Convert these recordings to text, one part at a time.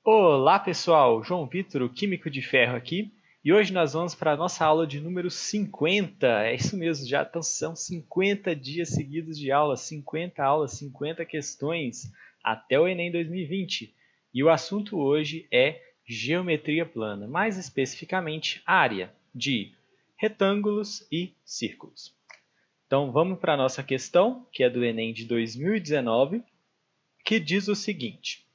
Olá pessoal, João Vitor, o Químico de Ferro aqui, e hoje nós vamos para a nossa aula de número 50. É isso mesmo, são 50 dias seguidos de aula, 50 aulas, 50 questões até o Enem 2020. E o assunto hoje é geometria plana, mais especificamente área de retângulos e círculos. Então vamos para a nossa questão, que é do Enem de 2019, que diz o seguinte: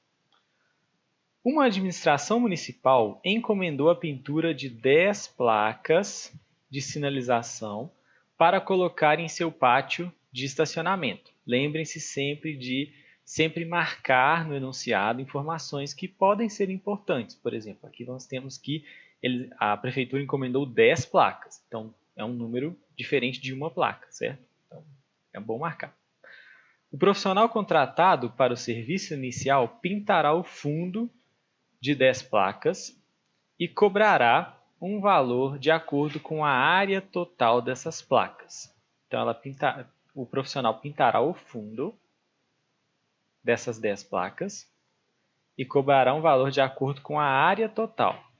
uma administração municipal encomendou a pintura de 10 placas de sinalização para colocar em seu pátio de estacionamento. Lembrem-se sempre de marcar no enunciado informações que podem ser importantes. Por exemplo, aqui nós temos que a prefeitura encomendou 10 placas. Então, é um número diferente de uma placa, certo? Então, é bom marcar. O profissional contratado para o serviço inicial pintará o fundo de 10 placas e cobrará um valor de acordo com a área total dessas placas. Então, o profissional pintará o fundo dessas 10 placas e cobrará um valor de acordo com a área total.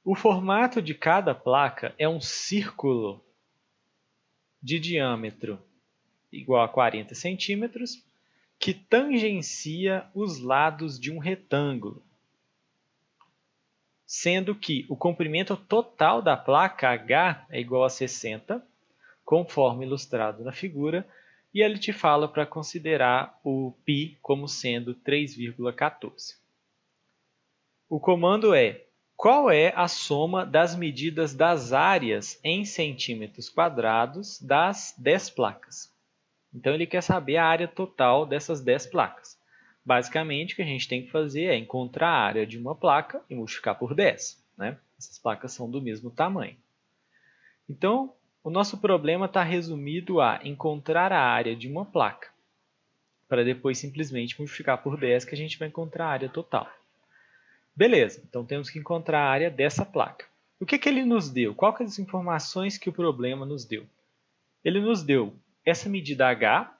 O formato de cada placa é um círculo de diâmetro igual a 40 centímetros que tangencia os lados de um retângulo, sendo que o comprimento total da placa H é igual a 60, conforme ilustrado na figura, e ele te fala para considerar o π como sendo 3,14. O comando é: qual é a soma das medidas das áreas em centímetros quadrados das 10 placas? Então ele quer saber a área total dessas 10 placas. Basicamente, o que a gente tem que fazer é encontrar a área de uma placa e multiplicar por 10. Né? Essas placas são do mesmo tamanho. Então, o nosso problema está resumido a encontrar a área de uma placa, para depois simplesmente multiplicar por 10, que a gente vai encontrar a área total. Beleza, então temos que encontrar a área dessa placa. O que ele nos deu? Quais são as informações que o problema nos deu? Ele nos deu essa medida H,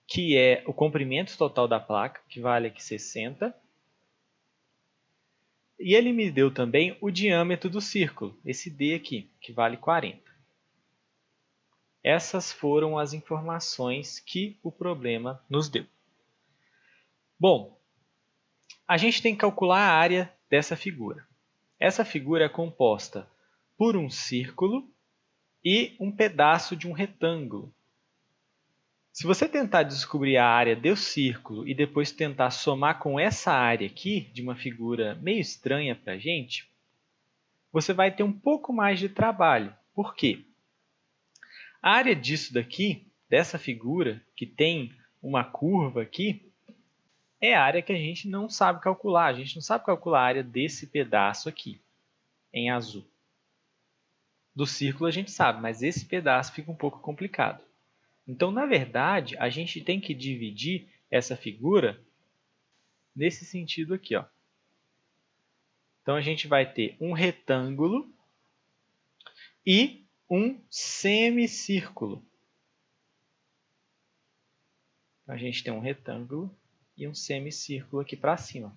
que é o comprimento total da placa, que vale aqui 60. E ele me deu também o diâmetro do círculo, esse D aqui, que vale 40. Essas foram as informações que o problema nos deu. Bom, a gente tem que calcular a área dessa figura. Essa figura é composta por um círculo e um pedaço de um retângulo. Se você tentar descobrir a área do círculo e depois tentar somar com essa área aqui, de uma figura meio estranha para a gente, você vai ter um pouco mais de trabalho. Por quê? A área disso daqui, dessa figura, que tem uma curva aqui, é a área que a gente não sabe calcular. A gente não sabe calcular a área desse pedaço aqui, em azul. Do círculo a gente sabe, mas esse pedaço fica um pouco complicado. Então, na verdade, a gente tem que dividir essa figura nesse sentido aqui. Ó. Então, a gente vai ter um retângulo e um semicírculo. Então, a gente tem um retângulo e um semicírculo aqui para cima.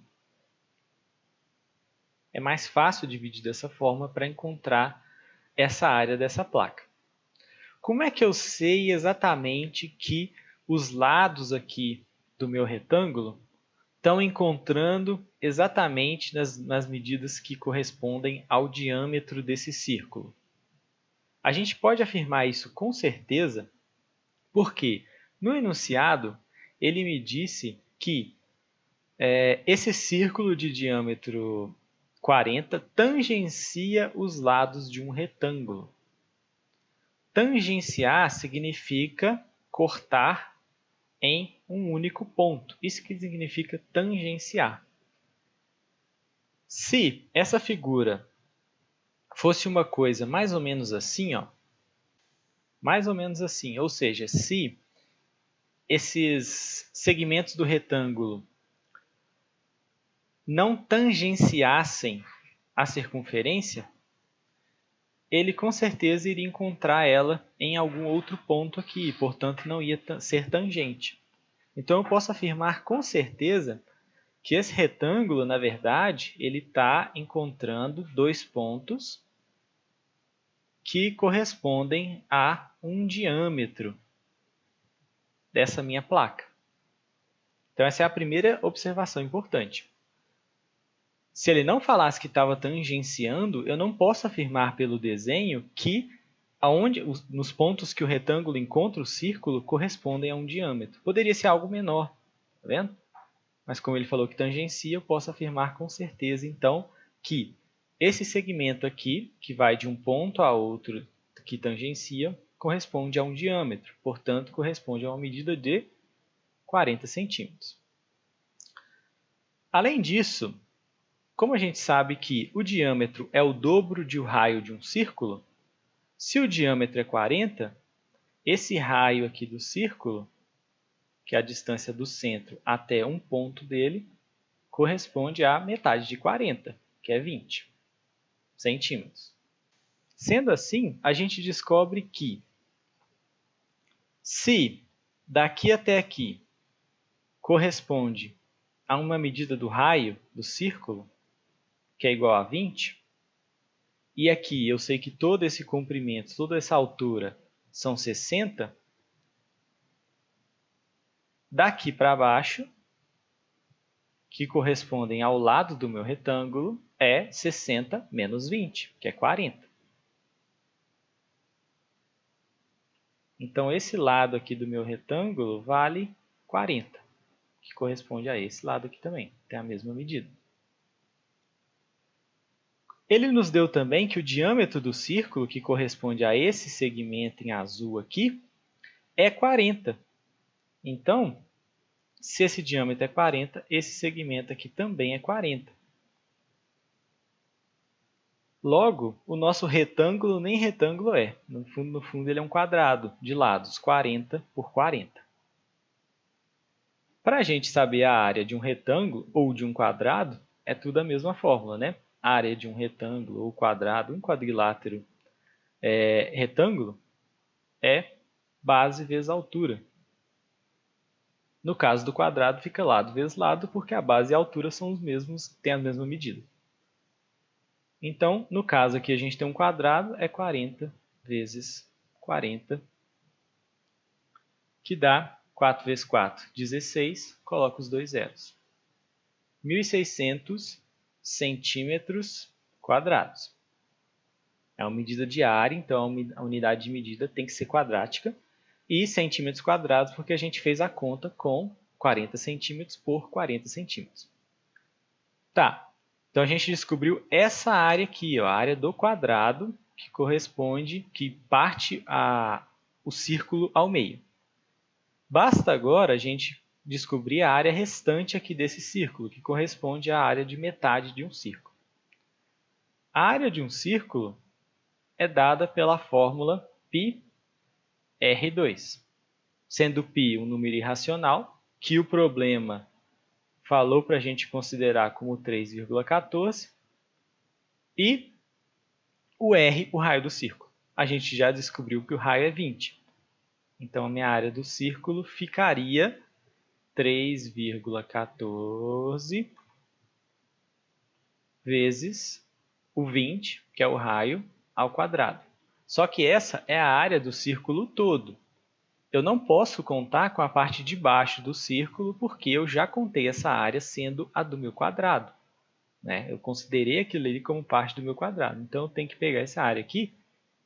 É mais fácil dividir dessa forma para encontrar essa área dessa placa. Como é que eu sei exatamente que os lados aqui do meu retângulo estão encontrando exatamente nas medidas que correspondem ao diâmetro desse círculo? A gente pode afirmar isso com certeza, porque no enunciado ele me disse que esse círculo de diâmetro 40 tangencia os lados de um retângulo. Tangenciar significa cortar em um único ponto. Isso que significa tangenciar. Se essa figura fosse uma coisa mais ou menos assim, ó, mais ou menos assim, ou seja, se esses segmentos do retângulo não tangenciassem a circunferência, ele com certeza iria encontrar ela em algum outro ponto aqui, portanto não ia ser tangente. Então eu posso afirmar com certeza que esse retângulo, na verdade, ele está encontrando dois pontos que correspondem a um diâmetro dessa minha placa. Então essa é a primeira observação importante. Se ele não falasse que estava tangenciando, eu não posso afirmar pelo desenho que nos pontos que o retângulo encontra o círculo correspondem a um diâmetro. Poderia ser algo menor, tá vendo? Mas como ele falou que tangencia, eu posso afirmar com certeza, então, que esse segmento aqui, que vai de um ponto a outro que tangencia, corresponde a um diâmetro. Portanto, corresponde a uma medida de 40 centímetros. Além disso, como a gente sabe que o diâmetro é o dobro do raio de um círculo, se o diâmetro é 40, esse raio aqui do círculo, que é a distância do centro até um ponto dele, corresponde à metade de 40, que é 20 centímetros. Sendo assim, a gente descobre que se daqui até aqui corresponde a uma medida do raio do círculo, que é igual a 20, e aqui eu sei que todo esse comprimento, toda essa altura são 60, daqui para baixo, que correspondem ao lado do meu retângulo, é 60 menos 20, que é 40. Então, esse lado aqui do meu retângulo vale 40, que corresponde a esse lado aqui também, tem a mesma medida. Ele nos deu também que o diâmetro do círculo, que corresponde a esse segmento em azul aqui, é 40. Então, se esse diâmetro é 40, esse segmento aqui também é 40. Logo, o nosso retângulo nem retângulo é. No fundo, ele é um quadrado de lados, 40 por 40. Para a gente saber a área de um retângulo ou de um quadrado, é tudo a mesma fórmula, né? A área de um retângulo ou quadrado, um quadrilátero retângulo, é base vezes altura. No caso do quadrado, fica lado vezes lado, porque a base e a altura são os mesmos, têm a mesma medida. Então, no caso aqui, a gente tem um quadrado, é 40 vezes 40, que dá 4 vezes 4, 16, coloco os dois zeros. 1.600 centímetros quadrados. É uma medida de área, então a unidade de medida tem que ser quadrática. E centímetros quadrados, porque a gente fez a conta com 40 centímetros por 40 centímetros. Tá, então a gente descobriu essa área aqui, ó, a área do quadrado, que corresponde, que parte o círculo ao meio. Basta agora a gente descobrir a área restante aqui desse círculo, que corresponde à área de metade de um círculo. A área de um círculo é dada pela fórmula πr2, sendo π um número irracional, que o problema falou para a gente considerar como 3,14, e o r, o raio do círculo. A gente já descobriu que o raio é 20. Então, a minha área do círculo ficaria 3,14 vezes o 20, que é o raio, ao quadrado. Só que essa é a área do círculo todo. Eu não posso contar com a parte de baixo do círculo, porque eu já contei essa área sendo a do meu quadrado, né? Eu considerei aquilo ali como parte do meu quadrado. Então, eu tenho que pegar essa área aqui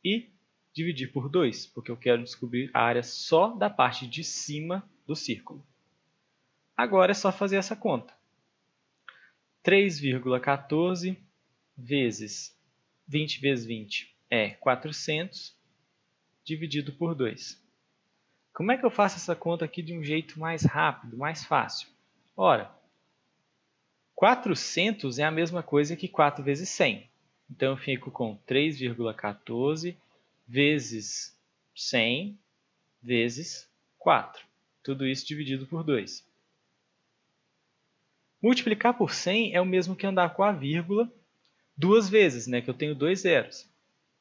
e dividir por 2, porque eu quero descobrir a área só da parte de cima do círculo. Agora é só fazer essa conta. 3,14 vezes 20 vezes 20 é 400, dividido por 2. Como é que eu faço essa conta aqui de um jeito mais rápido, mais fácil? Ora, 400 é a mesma coisa que 4 vezes 100. Então, eu fico com 3,14 vezes 100 vezes 4. Tudo isso dividido por 2. Multiplicar por 100 é o mesmo que andar com a vírgula duas vezes, né? Que eu tenho dois zeros.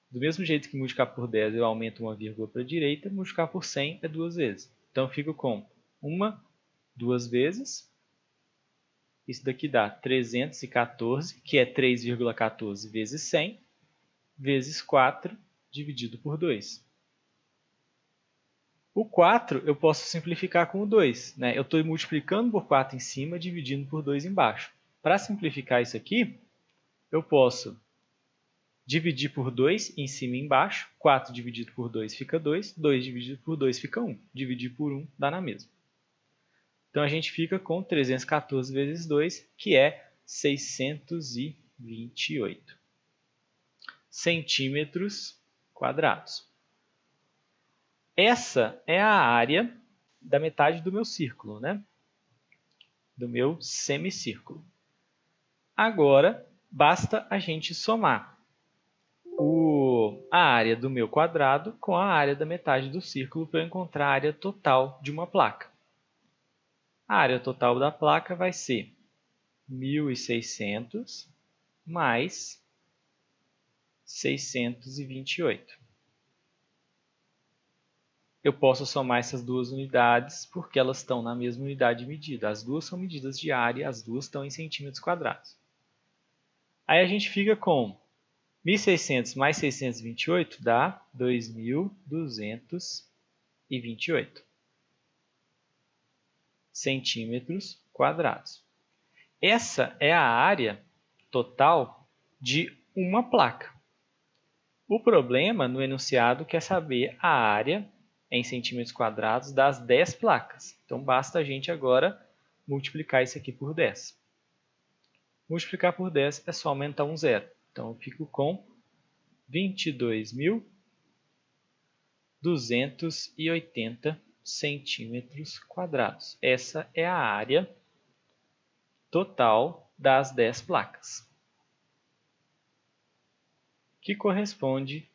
Do mesmo jeito que multiplicar por 10 eu aumento uma vírgula para a direita, multiplicar por 100 é duas vezes. Então, eu fico com uma duas vezes. Isso daqui dá 314, que é 3,14 vezes 100, vezes 4 dividido por 2. O 4 eu posso simplificar com o 2. Né? Eu estou multiplicando por 4 em cima, dividindo por 2 embaixo. Para simplificar isso aqui, eu posso dividir por 2 em cima e embaixo. 4 dividido por 2 fica 2. 2 dividido por 2 fica 1. Dividir por 1 dá na mesma. Então, a gente fica com 314 vezes 2, que é 628 centímetros quadrados. Essa é a área da metade do meu círculo, né? Do meu semicírculo. Agora, basta a gente somar a área do meu quadrado com a área da metade do círculo para eu encontrar a área total de uma placa. A área total da placa vai ser 1.600 mais 628. Eu posso somar essas duas unidades porque elas estão na mesma unidade de medida. As duas são medidas de área, as duas estão em centímetros quadrados. Aí a gente fica com 1.600 mais 628 dá 2.228 centímetros quadrados. Essa é a área total de uma placa. O problema no enunciado quer saber a área em centímetros quadrados das 10 placas. Então, basta a gente agora multiplicar isso aqui por 10. Multiplicar por 10 é só aumentar um zero. Então, eu fico com 22.280 centímetros quadrados. Essa é a área total das 10 placas, que corresponde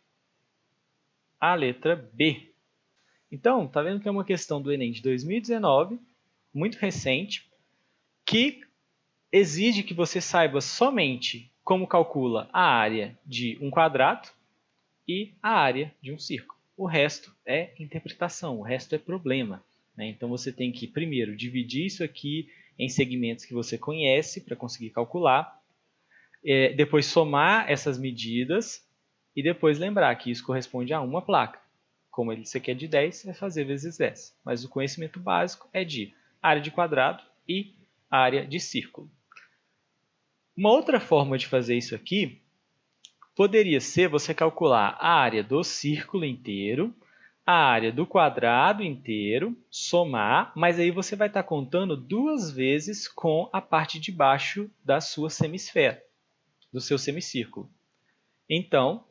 à letra B. Então, tá vendo que é uma questão do Enem de 2019, muito recente, que exige que você saiba somente como calcula a área de um quadrado e a área de um círculo. O resto é interpretação, o resto é problema. Né? Então, você tem que, primeiro, dividir isso aqui em segmentos que você conhece para conseguir calcular, depois somar essas medidas e depois lembrar que isso corresponde a uma placa. Como ele aqui é de 10, é fazer vezes 10. Mas o conhecimento básico é de área de quadrado e área de círculo. Uma outra forma de fazer isso aqui poderia ser você calcular a área do círculo inteiro, a área do quadrado inteiro, somar, mas aí você vai estar contando duas vezes com a parte de baixo da sua semisfera, do seu semicírculo. Então,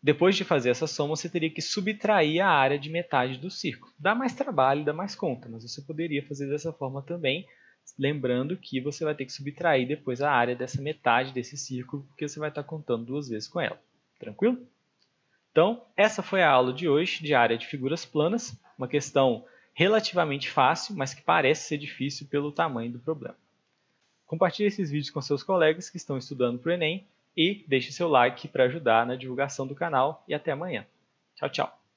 depois de fazer essa soma, você teria que subtrair a área de metade do círculo. Dá mais trabalho, dá mais conta, mas você poderia fazer dessa forma também, lembrando que você vai ter que subtrair depois a área dessa metade desse círculo, porque você vai estar contando duas vezes com ela. Tranquilo? Então, essa foi a aula de hoje de área de figuras planas, uma questão relativamente fácil, mas que parece ser difícil pelo tamanho do problema. Compartilhe esses vídeos com seus colegas que estão estudando para o Enem e deixe seu like para ajudar na divulgação do canal e até amanhã. Tchau, tchau!